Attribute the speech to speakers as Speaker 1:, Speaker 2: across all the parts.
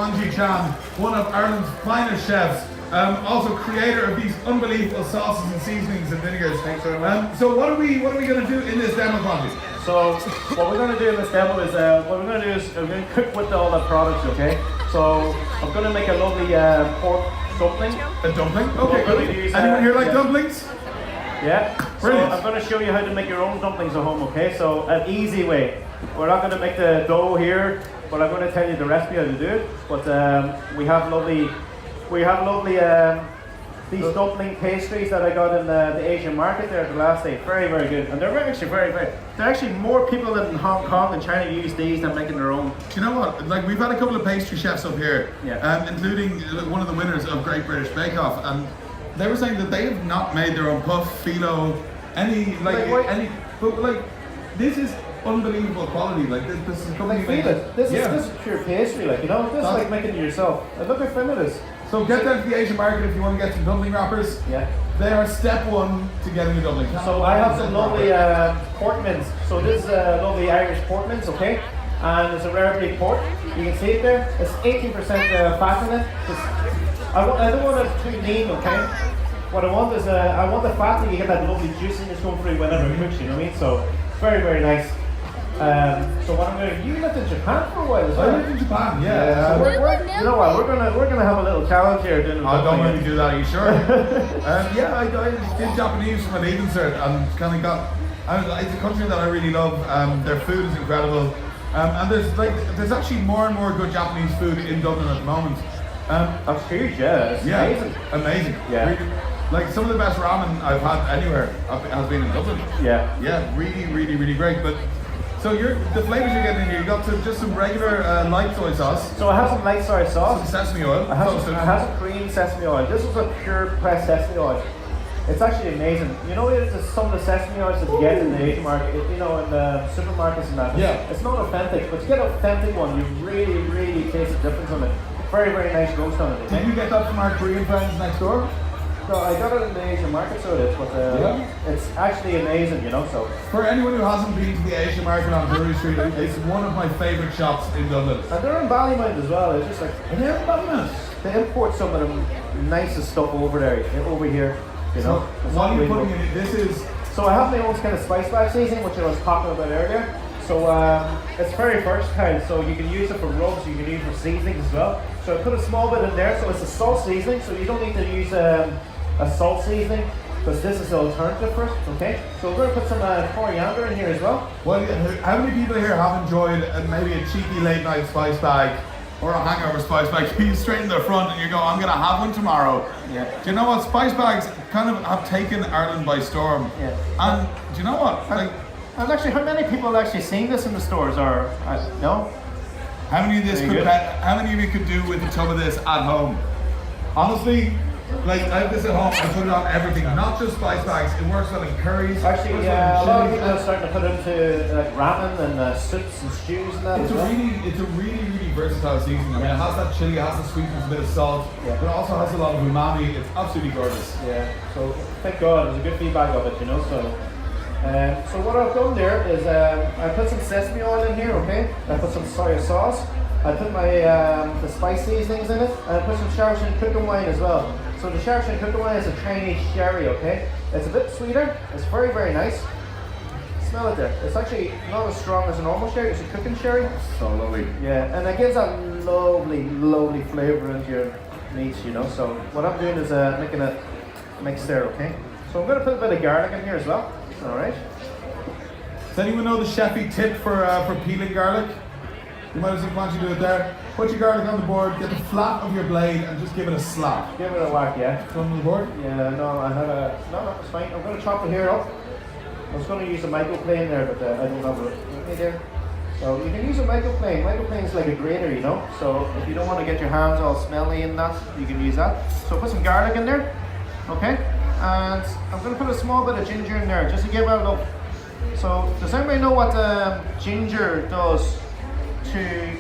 Speaker 1: ChanChan, one of Ireland's finest chefs, also creator of these unbelievable sauces and seasonings and vinegars.
Speaker 2: Thanks very much.
Speaker 1: So what are we going to do in this demo, Fonzie?
Speaker 2: So what we're going to do in this demo is we're going to cook with all the products. Okay. So I'm going to make a lovely pork dumpling.
Speaker 1: A dumpling? Okay. Good. Anyone here like dumplings?
Speaker 2: Yeah.
Speaker 1: Brilliant.
Speaker 2: So I'm going to show you how to make your own dumplings at home. Okay. So an easy way. We're not going to make the dough here, but I'm going to tell you the recipe how to do it. But we have lovely these dumpling pastries that I got in the Asian market there the last day. Very, very good. And they're actually very. There are actually more people in Hong Kong and China use these than making their own.
Speaker 1: Do you know what? Like, we've had a couple of pastry chefs up here, including one of the winners of Great British Bake Off, and they were saying that they have not made their own puff, phyllo, but this is unbelievable quality. Like this is company made.
Speaker 2: This is pure pastry, like, you know. This is like making it yourself. And look how thin it is.
Speaker 1: So get down to the Asian market if you want to get some dumpling wrappers.
Speaker 2: Yeah.
Speaker 1: They are step one to getting a dumpling.
Speaker 2: So I have some lovely pork mince. So this is lovely Irish pork mince, okay? And it's a rare breed pork. You can see it there. It's 18% fat in it. I don't want it too lean, okay? What I want is I want the fat that you get that lovely juiciness going through whenever it cooks, you know what I mean? So very, very nice. So what I'm going to, you lived in Japan for a while as well.
Speaker 1: I lived in Japan, yeah.
Speaker 2: So you know what? We're gonna have a little challenge here. Doing
Speaker 1: don't let me do that. Are you sure? I did Japanese for my leaving cert and kind of got. It's a country that I really love. Their food is incredible, and there's actually more and more good Japanese food in Dublin at the moment.
Speaker 2: That's huge, yeah. It's
Speaker 1: amazing.
Speaker 2: Yeah.
Speaker 1: Really, like some of the best ramen I've had anywhere has been in Dublin.
Speaker 2: Yeah.
Speaker 1: Yeah, really great. But so the flavors you're getting in here, you got just some regular light soy sauce.
Speaker 2: So I have some light soy sauce.
Speaker 1: Some sesame oil.
Speaker 2: I have some cream sesame oil. This is a pure pressed sesame oil. It's actually amazing. You know, it's some of the sesame oils that you get in the Asian market, you know, in the supermarkets and that. It's not authentic, but to get an authentic one, you really taste the difference on it. Very, very nice roast on it.
Speaker 1: Did you get that from our Korean friends next door?
Speaker 2: So I got it in the Asian market, so it is, but it's actually amazing, you know. So
Speaker 1: for anyone who hasn't been to the Asian market on Brewery Street, it's one of my favourite shops in Dublin.
Speaker 2: And they're in Ballymount as well. It's just like
Speaker 1: they're in Ballymount.
Speaker 2: They import some of the nicest stuff over here. You know.
Speaker 1: So what are you putting in it? This is.
Speaker 2: So I have my own kind of spice bag seasoning, which I was talking about earlier. So it's very versatile. So you can use it for rubs, you can use it for seasonings as well. So I put a small bit in there. So it's a salt seasoning. So you don't need to use a salt seasoning, because this is the alternative for it, okay? So we're going to put some coriander in here as well.
Speaker 1: Well, how many people here have enjoyed maybe a cheeky late night spice bag or a hangover spice bag? You straight in the front and you go, I'm going to have one tomorrow.
Speaker 2: Yeah.
Speaker 1: Do you know what? Spice bags kind of have taken Ireland by storm.
Speaker 2: Yeah.
Speaker 1: And do you know what?
Speaker 2: And actually, how many people have actually seen this in the stores? Or no?
Speaker 1: How many of you could do with a tub of this at home? Honestly, like I have this at home, I put it on everything, not just spice bags. It works well in curries.
Speaker 2: Actually, a lot of people are starting to put it into like ramen and soups and stews and that.
Speaker 1: It's a really versatile seasoning. I mean, it has that chili, it has the sweetness, a bit of salt, but it also has a lot of umami. It's absolutely gorgeous.
Speaker 2: Yeah. So thank God, there's a good feedback of it, you know. So what I've done there is I put some sesame oil in here, okay? I put some soy sauce. I put my the spice seasonings in it, and I put some ChanChan cooking wine as well. So the ChanChan cooking wine is a Chinese sherry, okay? It's a bit sweeter. It's very nice. Smell it there. It's actually not as strong as a normal sherry. It's a cooking sherry.
Speaker 1: So lovely.
Speaker 2: Yeah, and it gives that lovely flavour into your meats, you know. So what I'm doing is making a mix there, okay? So I'm going to put a bit of garlic in here as well. All right.
Speaker 1: Does anyone know the chefy tip for peeling garlic? You might as well do it there. Put your garlic on the board, get the flat of your blade and just give it a slap.
Speaker 2: Give it a whack, yeah.
Speaker 1: On the board?
Speaker 2: Yeah, no, it's fine. I'm going to chop it here up. I was going to use a microplane there, but I don't have it with me there. So you can use a microplane. Microplane is like a grater, you know. So if you don't want to get your hands all smelly and that, you can use that. So put some garlic in there, okay? And I'm going to put a small bit of ginger in there, just to give it a look. So does anybody know what ginger does to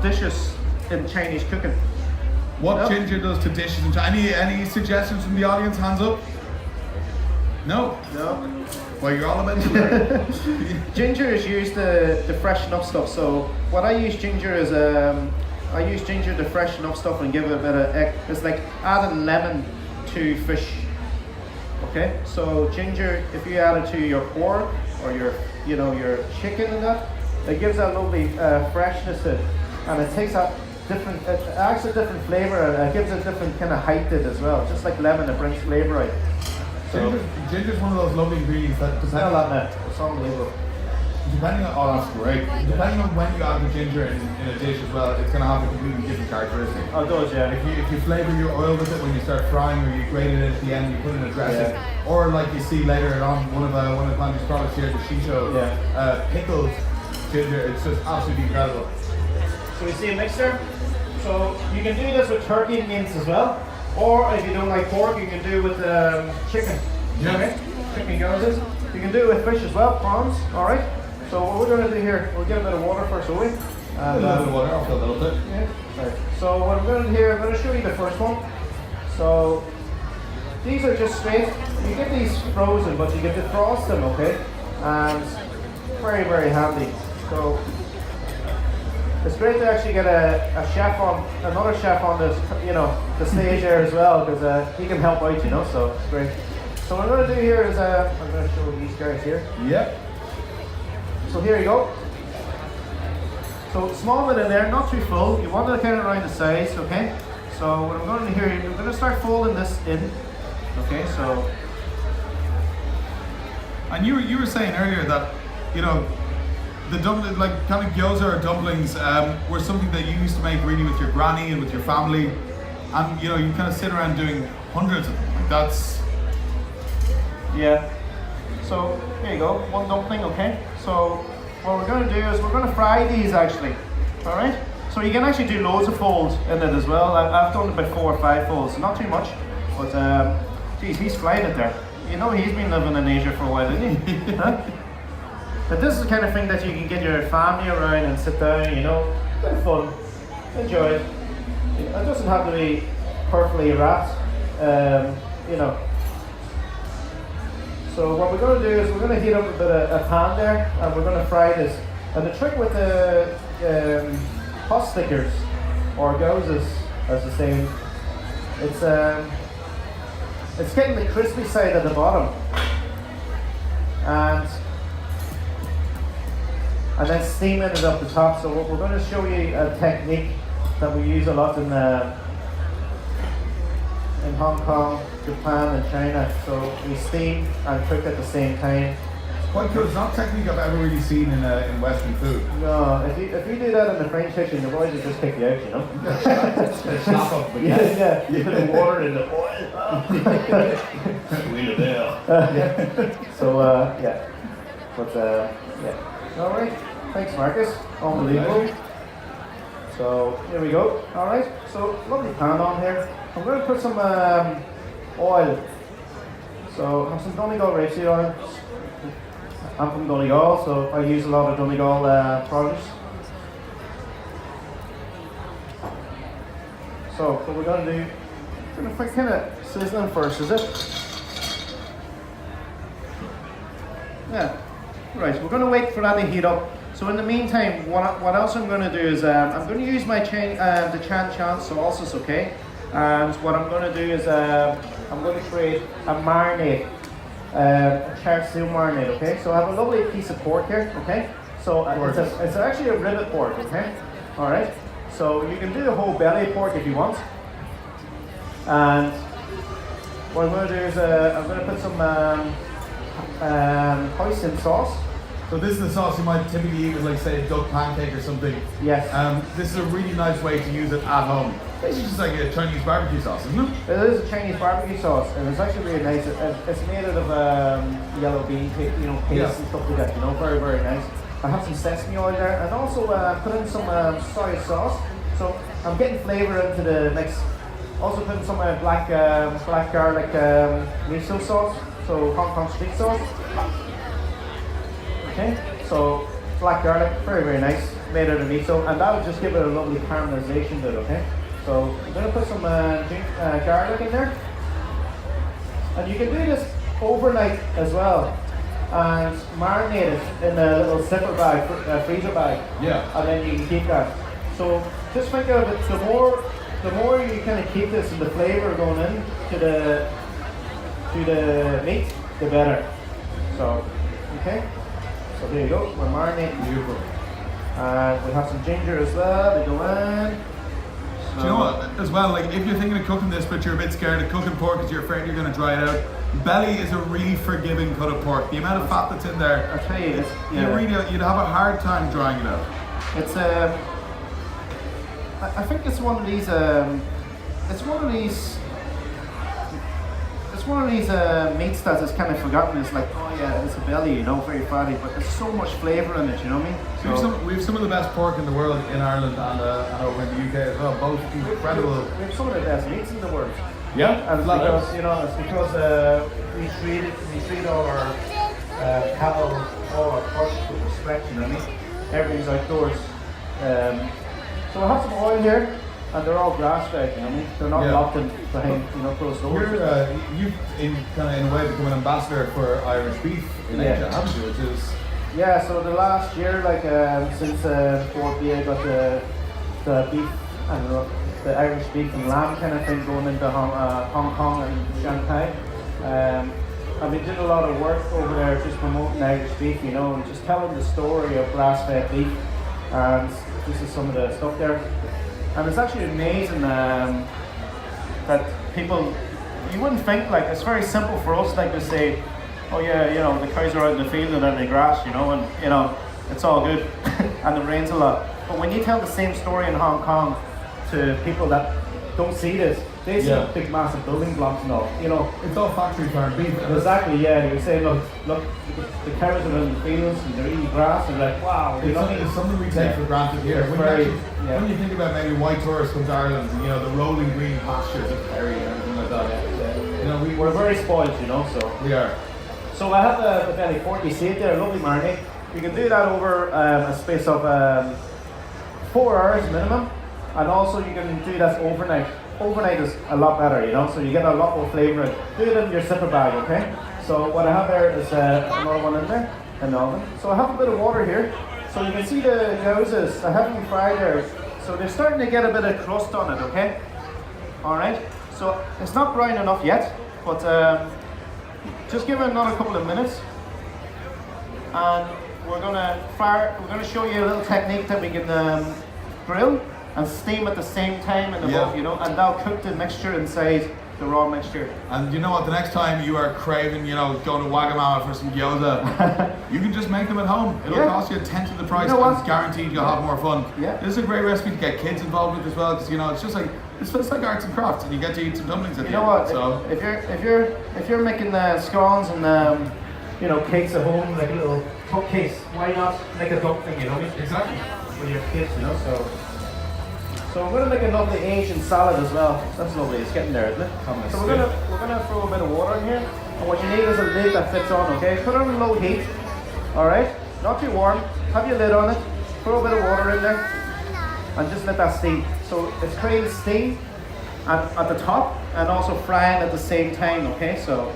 Speaker 2: dishes in Chinese cooking?
Speaker 1: What ginger does to dishes in Chinese? Any suggestions from the audience? Hands up. No. Well, you're all about to
Speaker 2: Ginger is used to freshen up stuff. So what I use ginger is I use ginger to freshen up stuff and give it a bit of, it's like adding lemon to fish. Okay, so ginger, if you add it to your pork or your chicken and that, it gives that lovely freshness to it, and it takes that different, it adds a different flavour, and it gives a different kind of height to it as well. Just like lemon, it brings flavour out. So,
Speaker 1: Ginger's one of those lovely ingredients that
Speaker 2: smell that now. It's unbelievable.
Speaker 1: Depending on, oh that's great. Depending on when you add the ginger in a dish as well, it's going to have a completely different characteristic.
Speaker 2: Oh, it does, yeah.
Speaker 1: If you flavour your oil with it when you start frying, or you grate it at the end, you put in a dressing, or like you see later on one of Planty's products here, the Shisho, pickled ginger, it's just absolutely incredible.
Speaker 2: So you see a mixture. So you can do this with turkey mince as well, or if you don't like pork, you can do with chicken.
Speaker 1: Yeah.
Speaker 2: Okay? Chicken goes. You can do it with fish as well, prawns. All right. So what we're going to do here, we'll get a bit of water first, will we?
Speaker 1: A little bit of water, I'll fill that up.
Speaker 2: Yeah. Right. So what I'm going to do here, I'm going to show you the first one. So these are just straight. You get these frozen, but you get to defrost them, okay? And very, very handy. So it's great to actually get another chef on this, the stage there as well, because he can help out, so it's great. So what I'm going to do here is, I'm going to show these guys here.
Speaker 1: Yep.
Speaker 2: So here you go. So small bit in there, not too full. You want to kind of around the size, okay? So what I'm going to do here, I'm going to start folding this in. Okay, so.
Speaker 1: And you were saying earlier that, the dumpling, like kind of gyoza or dumplings, were something that you used to make really with your granny and with your family, and you kind of sit around doing hundreds of them. Like that's.
Speaker 2: Yeah. So here you go, one dumpling, okay? So what we're going to do is we're going to fry these actually. All right. So you can actually do loads of folds in it as well. I've done about 4 or 5 folds, so not too much, but geez, he's flying it there. He's been living in Asia for a while, isn't he? Huh? But this is the kind of thing that you can get your family around and sit down, bit of fun, enjoy it. It doesn't have to be perfectly wrapped, So what we're going to do is we're going to heat up a pan there, and we're going to fry this. And the trick with the pot stickers, or gyozas, as the saying, it's getting the crispy side at the bottom, and then steaming it up the top. So we're going to show you a technique that we use a lot in Hong Kong, Japan, and China. So we steam and cook at the same time.
Speaker 1: Quite cool. It's not a technique I've ever really seen in Western food.
Speaker 2: No, if you do that in the French kitchen, the boys will just kick you out,
Speaker 1: Slap up with
Speaker 2: yeah. You put the water in the oil.
Speaker 1: Wheel it there.
Speaker 2: So yeah, but yeah. All right. Thanks, Marcus. Unbelievable. So here we go. All right. So lovely pan on here. I'm going to put some oil. So I have some Donegal rapeseed oil. I'm from Donegal, so I use a lot of Donegal produce. So what we're going to do, we're going to kind of sizzling first, is it? Yeah. Right, we're going to wait for that to heat up. So in the meantime, what else I'm going to do is I'm going to use my the ChanChan sauces, okay? And what I'm going to do is I'm going to create a marinade. A char siu marinade, okay? So I have a lovely piece of pork here, okay? So it's actually a rivet pork, okay? All right. So you can do the whole belly pork if you want. And what I'm going to do is I'm going to put some hoisin sauce.
Speaker 1: So this is the sauce you might typically eat with, like, say, a duck pancake or something.
Speaker 2: Yes.
Speaker 1: This is a really nice way to use it at home. It's just like a Chinese barbecue sauce, isn't it?
Speaker 2: It is a Chinese barbecue sauce, and it's actually really nice. It's made out of yellow bean, paste and stuff like that. Very, very nice. I have some sesame oil there, and also put in some soy sauce. So I'm getting flavour into the mix. Also put in some black garlic miso sauce, so Hong Kong street sauce. Okay, so black garlic, very, very nice, made out of miso, and that would just give it a lovely caramelization to it, okay? So I'm going to put some garlic in there, and you can do this overnight as well, and marinate it in a little zipper bag, freezer bag,
Speaker 1: yeah,
Speaker 2: and then you can keep that. So just think of it, the more you kind of keep this and the flavour going in to the meat, the better. So, okay. So there you go, we're marinating.
Speaker 1: Beautiful.
Speaker 2: And we have some ginger as well, they go in.
Speaker 1: Do you know what, as well, like if you're thinking of cooking this but you're a bit scared of cooking pork because you're afraid you're going to dry it out, belly is a really forgiving cut of pork. The amount of fat that's in there,
Speaker 2: I'll tell you,
Speaker 1: you'd have a hard time drying it out.
Speaker 2: it's I think it's one of these meats that is kind of forgotten. It's like, oh yeah, it's a belly, you know, very fatty, but there's so much flavour in it, you know what I mean?
Speaker 1: We have some of the best pork in the world in Ireland and over in the UK as well. Both incredible.
Speaker 2: We have some of the best meats in the world.
Speaker 1: Yeah,
Speaker 2: And it's because we treat all our cattle, all our pork with respect, you know what I mean? Everything's outdoors. So I have some oil here, and they're all grass fed, you know what I mean? They're not locked in behind, closed doors.
Speaker 1: You've in a way become an ambassador for Irish beef in Asia, haven't you? Which is
Speaker 2: so the last year, since 4B, I got the beef and the Irish beef and lamb kind of thing going into Hong Kong and Shanghai. I've been doing a lot of work over there just promoting Irish beef, and just telling the story of grass-fed beef. And this is some of the stuff there. And it's actually amazing that people, you wouldn't think, it's very simple for us to say, oh yeah, the cows are out in the field and then they grass, and it's all good and it rains a lot. But when you tell the same story in Hong Kong to people that don't see this, they see big massive building blocks and all,
Speaker 1: It's all factory farm beef.
Speaker 2: Exactly, yeah. You're saying, look, the cows are in the fields and they're eating grass, and like, wow.
Speaker 1: It's something we take for granted here. When you think about maybe white tourists come to Ireland, the rolling green pastures of Kerry and everything like that.
Speaker 2: We're very spoiled, so.
Speaker 1: We are.
Speaker 2: So I have the belly pork. You see it there, lovely marinade. You can do that over a space of 4 hours minimum, and also you can do that overnight. Overnight is a lot better, so you get a lot more flavour in. Do it in your zipper bag, okay? So what I have there is another one in there, in the oven. So I have a bit of water here. So you can see the noses, I have them fried there. So they're starting to get a bit of crust on it, okay? Alright, so it's not brown enough yet, but just give it another couple of minutes. And we're gonna show you a little technique that we can grill and steam at the same time in the above, and that'll cook the mixture inside the raw mixture.
Speaker 1: And you know what, the next time you are craving, going to Wagamama for some gyoza, you can just make them at home. It'll cost you a tenth of the price, and it's guaranteed you'll have more fun.
Speaker 2: Yeah.
Speaker 1: This is a great recipe to get kids involved with as well, because it's just like, it's like arts and crafts, and you get to eat some dumplings at the end.
Speaker 2: You know what,
Speaker 1: so.
Speaker 2: if you're making scones and cakes at home, like little cupcakes, why not make a dumpling,
Speaker 1: Exactly.
Speaker 2: for your kids, So we're going to make a lovely Asian salad as well. That's lovely, it's getting there, isn't it? So we're going to throw a bit of water in here. And what you need is a lid that fits on, okay? Put it on low heat, alright? Not too warm. Have your lid on it. Throw a bit of water in there. And just let that steam. So it's creating steam at the top and also frying at the same time, okay? So,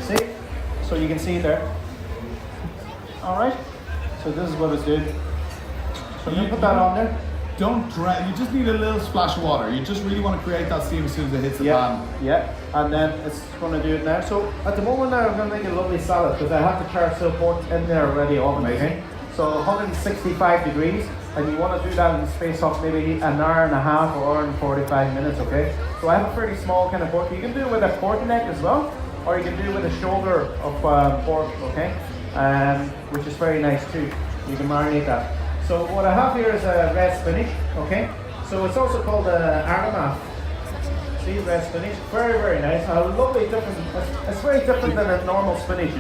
Speaker 2: see? So you can see there. Alright? So this is what it's doing. So you put that on there.
Speaker 1: Don't drown. You just need a little splash of water. You just really want to create that steam as soon as it hits the pan.
Speaker 2: Yeah, and then it's going to do it now. So at the moment now I'm going to make a lovely salad because I have the char-siu pork in there already oven.
Speaker 1: Amazing.
Speaker 2: So 165 degrees, and you want to do that in the space of maybe an hour and a half or hour and 45 minutes, okay? So I have a pretty small kind of pork. You can do it with a pork neck as well, or you can do it with a shoulder of pork, okay? Which is very nice too. You can marinate that. So what I have here is a red spinach, okay? So it's also called arnamath. See, red spinach, very, very nice. A lovely different, it's very different than a normal spinach,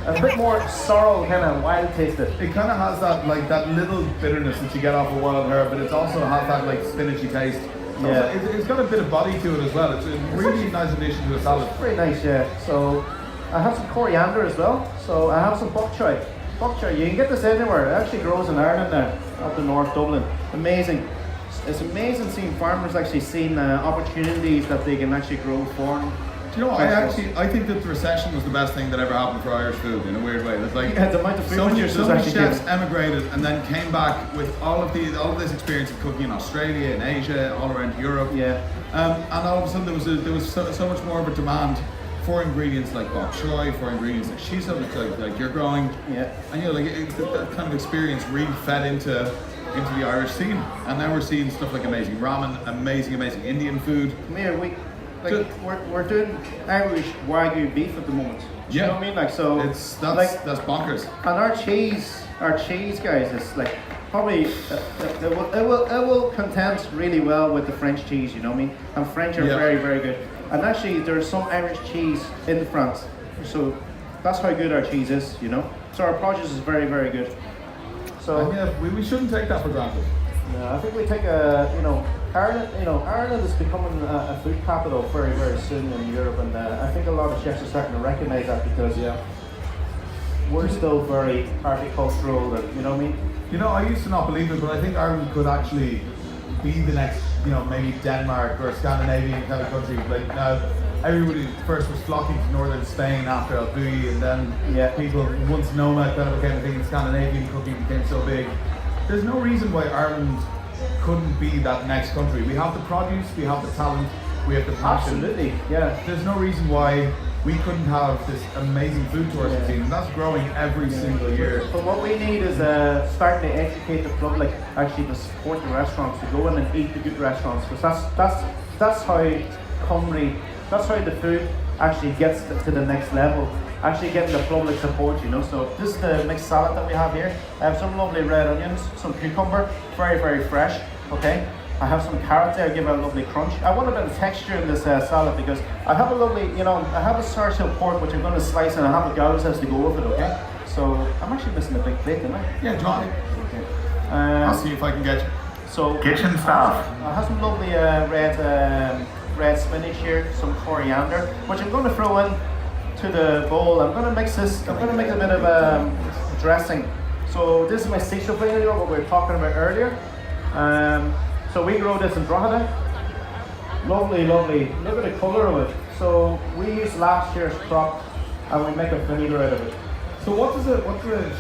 Speaker 2: A bit more sorrel, kind of wild tasted.
Speaker 1: It kind of has that little bitterness that you get off a wild herb, but it also has that spinachy taste.
Speaker 2: Yeah.
Speaker 1: It's got a bit of body to it as well. It's a really nice addition to a salad.
Speaker 2: Very nice, yeah. So I have some coriander as well. So I have some bok choy. Bok choy, you can get this anywhere. It actually grows in Ireland now, up in North Dublin. Amazing. It's amazing seeing farmers actually seeing opportunities that they can actually grow
Speaker 1: Do you know, I think that the recession was the best thing that ever happened for Irish food in a weird way. It's like
Speaker 2: the amount of food
Speaker 1: so many
Speaker 2: actually
Speaker 1: chefs emigrated and then came back with all of this experience of cooking in Australia, in Asia, all around Europe.
Speaker 2: Yeah.
Speaker 1: And all of a sudden there was so much more of a demand for ingredients like bok choy, for ingredients like shiso, like you're growing.
Speaker 2: Yeah.
Speaker 1: And that kind of experience really fed into the Irish scene. And now we're seeing stuff like amazing ramen, amazing Indian food.
Speaker 2: We're doing Irish Wagyu beef at the moment. Do you know what I mean? Like, so
Speaker 1: that's bonkers.
Speaker 2: And our cheese, guys, is like probably it will contend really well with the French cheese. You know what I mean? And French are very, very good. And actually, there's some Irish cheese in France, so that's how good our cheese is. You know, so our produce is very, very good. So
Speaker 1: we shouldn't take that for granted.
Speaker 2: No, I think we take Ireland is becoming a food capital very, very soon in Europe, and I think a lot of chefs are starting to recognise that because we're still very agricultural, and you know what I mean.
Speaker 1: You know, I used to not believe it, but I think Ireland could actually be the next, maybe Denmark or Scandinavian kind of country. Like now, everybody first was flocking to northern Spain after El Bulli, and then people, once Noma kind of became a thing, and Scandinavian cooking became so big. There's no reason why Ireland couldn't be that next country. We have the produce, we have the talent, we have the passion.
Speaker 2: Absolutely, yeah.
Speaker 1: There's no reason why we couldn't have this amazing food tourism scene, and that's growing every single year.
Speaker 2: But what we need is starting to educate the public, actually to support the restaurants, to go in and eat the good restaurants, because that's how Cymru, that's how the food actually gets to the next level. Actually getting the public support, So this is the mixed salad that we have here. I have some lovely red onions, some cucumber, very, very fresh, okay? I have some carrot there, give it a lovely crunch. I want a bit of texture in this salad because I have a lovely, I have a sour tail pork which I'm going to slice and I have a gallows has to go with it, okay? So I'm actually missing a big plate, am I?
Speaker 1: Yeah, John.
Speaker 2: Okay.
Speaker 1: I'll see if I can get kitchen staff.
Speaker 2: I have some lovely red spinach here, some coriander, which I'm going to throw in to the bowl. I'm going to mix this, I'm going to make a bit of dressing. So this is my Sisal vinegar, what we were talking about earlier. So we grow this in Drogheda. Lovely, lovely. Look at the colour of it. So we used last year's crop and we make a vinegar out of it.
Speaker 1: So what does the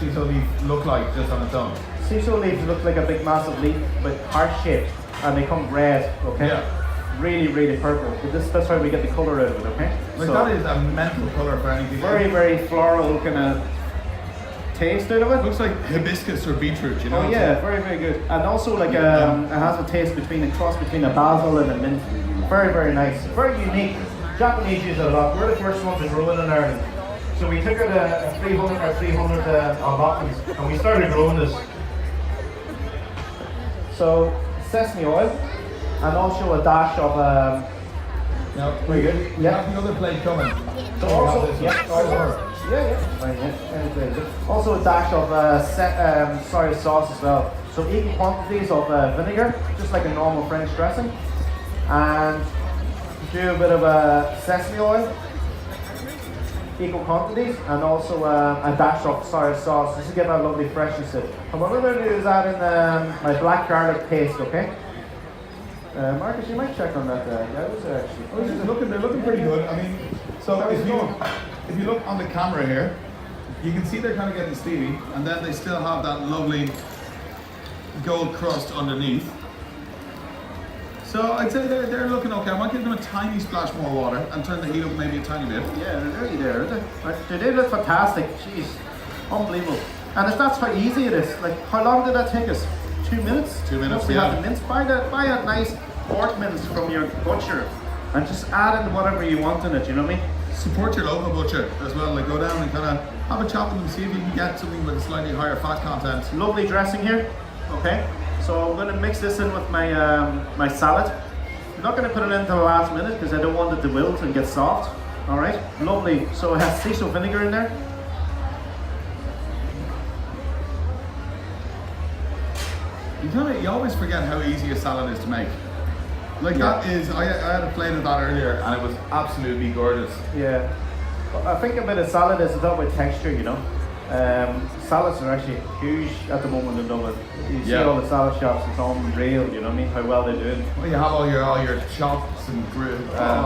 Speaker 1: Sisal leaf look like just on its own?
Speaker 2: Sisal leaves look like a big massive leaf but heart shaped and they come red, okay?
Speaker 1: Yeah.
Speaker 2: Really, really purple. But that's how we get the colour out of it, okay?
Speaker 1: Like so, that is a mental colour for anything.
Speaker 2: Very, very floral kind of taste out of it.
Speaker 1: Looks like hibiscus or beetroot,
Speaker 2: Oh yeah, very, very good. And also like it has a taste between a cross between a basil and a mint. Very, very nice. Very unique. Japanese use it a lot. We're the first ones to grow it in Ireland. So we took out a 300 allotments and we started growing this. So sesame oil and also a dash of
Speaker 1: now,
Speaker 2: very good.
Speaker 1: Yeah, the other plate coming.
Speaker 2: So also, also a dash of soy sauce as well. So equal quantities of vinegar, just like a normal French dressing, and do a bit of sesame oil, equal quantities, and also a dash of soy sauce just to get that lovely freshness in. And what we're going to do is add in my black garlic paste, okay? Marcus, you might check on that. Yeah, those are actually.
Speaker 1: They're looking pretty good. I mean, so if you look on the camera here, you can see they're kind of getting steamy, and then they still have that lovely gold crust underneath. So I'd say they're looking okay. I might give them a tiny splash more water and turn the heat up maybe a tiny bit.
Speaker 2: Yeah, they're nearly there, aren't they? They look fantastic. Jeez, unbelievable. And that's how easy it is. Like, how long did that take us? 2 minutes?
Speaker 1: 2 minutes,
Speaker 2: we have the mince. Buy a nice pork mince from your butcher and just add in whatever you want in it, you know what I mean?
Speaker 1: Support your local butcher as well. Like, go down and kind of have a chat with them, see if you can get something with a slightly higher fat content.
Speaker 2: Lovely dressing here, okay? So I'm going to mix this in with my my salad. I'm not going to put it in until the last minute because I don't want it to wilt and get soft. All right, lovely. So it has Sisal vinegar in there.
Speaker 1: You always forget how easy a salad is to make. Like that is, I had a plate of that earlier and it was absolutely gorgeous.
Speaker 2: Yeah, I think a bit of salad is about with texture, you know. Salads are actually huge at the moment in Dublin. You see
Speaker 1: Yeah.
Speaker 2: all the salad shops, it's unreal, you know what I mean, how well they're doing.
Speaker 1: Well, you have all your chops and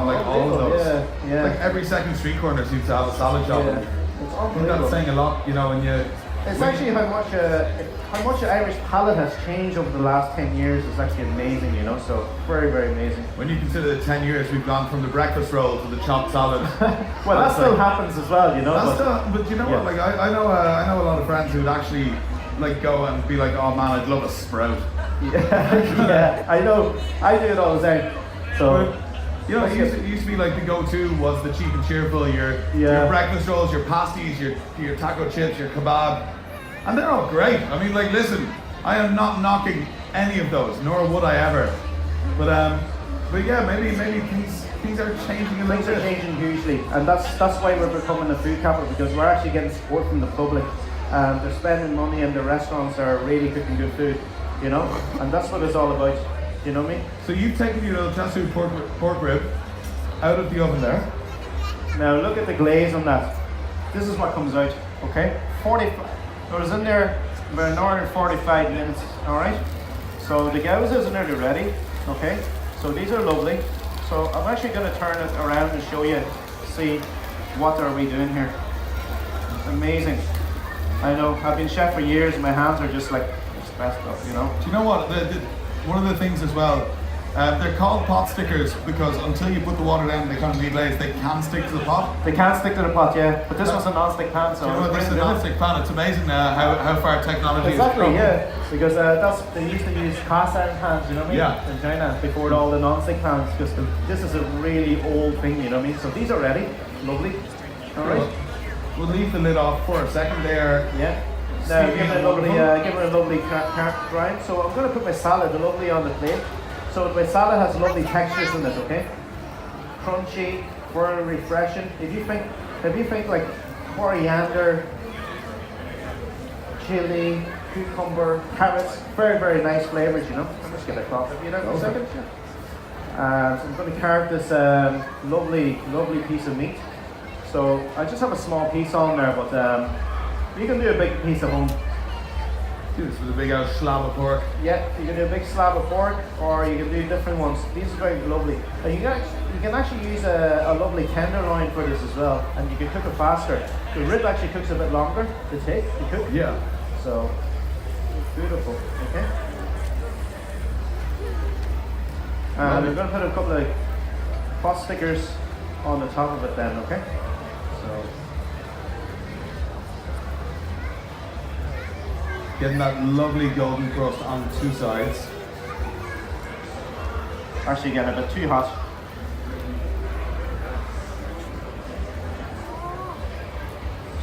Speaker 1: like all of those.
Speaker 2: Yeah.
Speaker 1: Like every second street corner seems to have a salad shop.
Speaker 2: Yeah.
Speaker 1: I
Speaker 2: It's
Speaker 1: think
Speaker 2: unbelievable.
Speaker 1: that's saying a lot, you know, when you.
Speaker 2: It's actually how much the Irish palate has changed over the last 10 years is actually amazing, you know, so very, very amazing.
Speaker 1: When you consider the 10 years we've gone from the breakfast roll to the chopped salad.
Speaker 2: Well, that
Speaker 1: That's
Speaker 2: still
Speaker 1: like-
Speaker 2: happens as well, you know.
Speaker 1: That's
Speaker 2: But,
Speaker 1: but you know
Speaker 2: yeah.
Speaker 1: what? Like I know a lot of friends who'd actually like go and be like, oh man, I'd love a sprout.
Speaker 2: yeah, I know. I do it all the time. So,
Speaker 1: But, you know, it used to be like the go-to was the cheap and cheerful, your breakfast rolls, your pasties, your taco chips, your kebab, and they're all great. I mean, like, listen, I am not knocking any of those, nor would I ever. But yeah, maybe things are changing a little
Speaker 2: things are
Speaker 1: bit.
Speaker 2: changing hugely, and that's why we're becoming a food capital, because we're actually getting support from the public. They're spending money, and the restaurants are really cooking good food, you know, and that's what it's all about. You know what I mean?
Speaker 1: So you've taken your little Chasu pork rib out of the oven there.
Speaker 2: Now look at the glaze on that. This is what comes out. Okay, 40. It was in there about an hour and 45 minutes. All right. So the gauze in there already. Okay. So these are lovely. So I'm actually going to turn it around and show you. See what are we doing here? Amazing. I know. I've been chef for years. My hands are just like it's messed up. You know.
Speaker 1: Do you know what? One of the things as well, they're called pot stickers because until you put the water down and they come deglaze, they can stick to the pot.
Speaker 2: They can't stick to the pot, yeah. But this was a non-stick pan, so
Speaker 1: Do you know what? This is a non-stick pan. It's amazing how far technology has
Speaker 2: exactly,
Speaker 1: come.
Speaker 2: yeah. Because they used to use cast iron pans, you know what I mean?
Speaker 1: Yeah.
Speaker 2: In China before all the non-stick pans. Because this is a really old thing, you know what I mean? So these are ready, lovely. All right.
Speaker 1: We'll leave the lid off for a second there.
Speaker 2: Yeah. Now
Speaker 1: Steamy
Speaker 2: give it
Speaker 1: and
Speaker 2: a lovely,
Speaker 1: wonderful.
Speaker 2: give it a lovely grind. So I'm going to put my salad, the lovely, on the plate. So my salad has lovely textures in it, okay? Crunchy, very refreshing. If you think like coriander, chili, cucumber, carrots, very, very nice flavors, you know. I'm just going to crop it, you know, for a second. So I'm going to carve this lovely piece of meat. So I just have a small piece on there, but you can do a big piece at home.
Speaker 1: Do this with a big old slab of pork.
Speaker 2: Yeah, you can do a big slab of pork, or you can do different ones. These are very lovely. And you can actually use a lovely tenderloin for this as well, and you can cook it faster. The rib actually cooks a bit longer to cook.
Speaker 1: Yeah.
Speaker 2: So it's beautiful. Okay. And we're going to put a couple of pot stickers on the top of it then. Okay. So.
Speaker 1: Getting that lovely golden crust on two sides.
Speaker 2: Actually getting a bit too hot.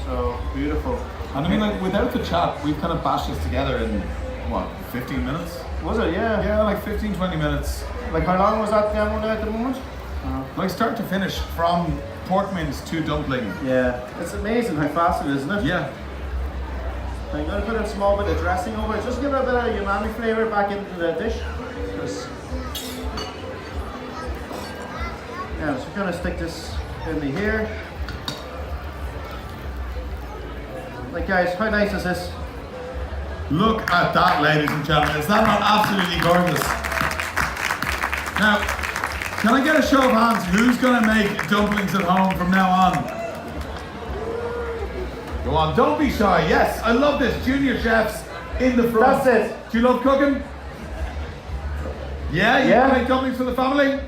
Speaker 2: So beautiful.
Speaker 1: And I mean, like, without the chat, we've kind of bashed this together in, what, 15 minutes?
Speaker 2: Was it? Yeah.
Speaker 1: Yeah, like 15, 20 minutes.
Speaker 2: Like how long was that demo now at the moment?
Speaker 1: Like start to finish, from pork mince to dumpling.
Speaker 2: Yeah. It's amazing how fast it is, isn't it?
Speaker 1: Yeah.
Speaker 2: I'm going to put a small bit of dressing over it, just give it a bit of umami flavour back into the dish. Yeah, so we're going to stick this into here. Like guys, how nice is this?
Speaker 1: Look at that, ladies and gentlemen. Is that not absolutely gorgeous? Now, can I get a show of hands? Who's going to make dumplings at home from now on? Go on, don't be shy. Yes, I love this. Junior chefs in the front.
Speaker 2: That's it.
Speaker 1: Do you love cooking? Yeah, you
Speaker 2: Yeah.
Speaker 1: can make dumplings for the family?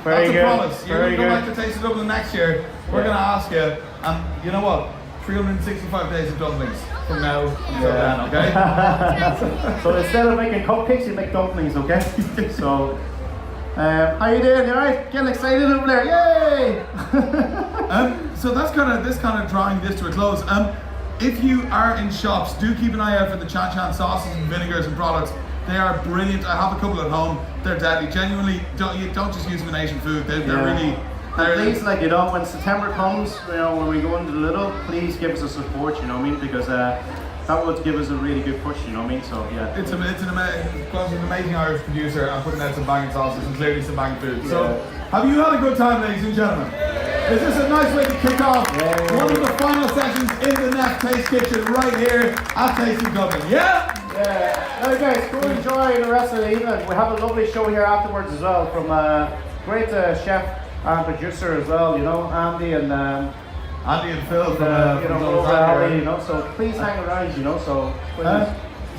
Speaker 2: Very
Speaker 1: That's
Speaker 2: good.
Speaker 1: a promise. You're
Speaker 2: Very
Speaker 1: going to
Speaker 2: good.
Speaker 1: like to taste of Dublin next year. We're
Speaker 2: Yeah.
Speaker 1: going to ask you, and you know what? 365 days of dumplings from now until then, okay?
Speaker 2: So instead of making cupcakes, you make dumplings, okay? So, how you doing? You alright? Getting excited over there? Yay!
Speaker 1: So that's kind of drawing this to a close. If you are in shops, do keep an eye out for the ChanChan sauces and vinegars and products. They are brilliant. I have a couple at home. They're deadly. Genuinely, don't just use them in Asian food. They're really.
Speaker 2: And please, like, you know, when September comes, you know, when we go into the little, please give us a support, you know what I mean? Because that would give us a really good push, you know what I mean? So, yeah.
Speaker 1: It's an amazing Irish producer and putting out some banging sauces and clearly some banging food. So, have you had a good time, ladies and gentlemen? Is this a nice way to kick off one of the final sessions in the Next Taste Kitchen right here at Tasting Dublin? Yeah?
Speaker 2: Yeah. Hey guys, go enjoy the rest of the evening. We have a lovely show here afterwards as well from a great chef and producer as well, you know, Andy and
Speaker 1: Phil from
Speaker 2: you know,
Speaker 1: Those
Speaker 2: over
Speaker 1: out
Speaker 2: Ali,
Speaker 1: there.
Speaker 2: you know, so please hang around, you know, so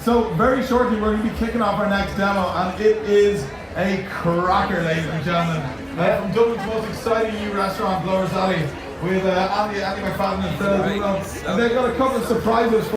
Speaker 1: So very shortly we're going to be kicking off our next demo, and it is a cracker, ladies and gentlemen. From Dublin's most exciting new restaurant, Blowers Alley, with Andy McFadden and Phil. And they've got a couple of surprises for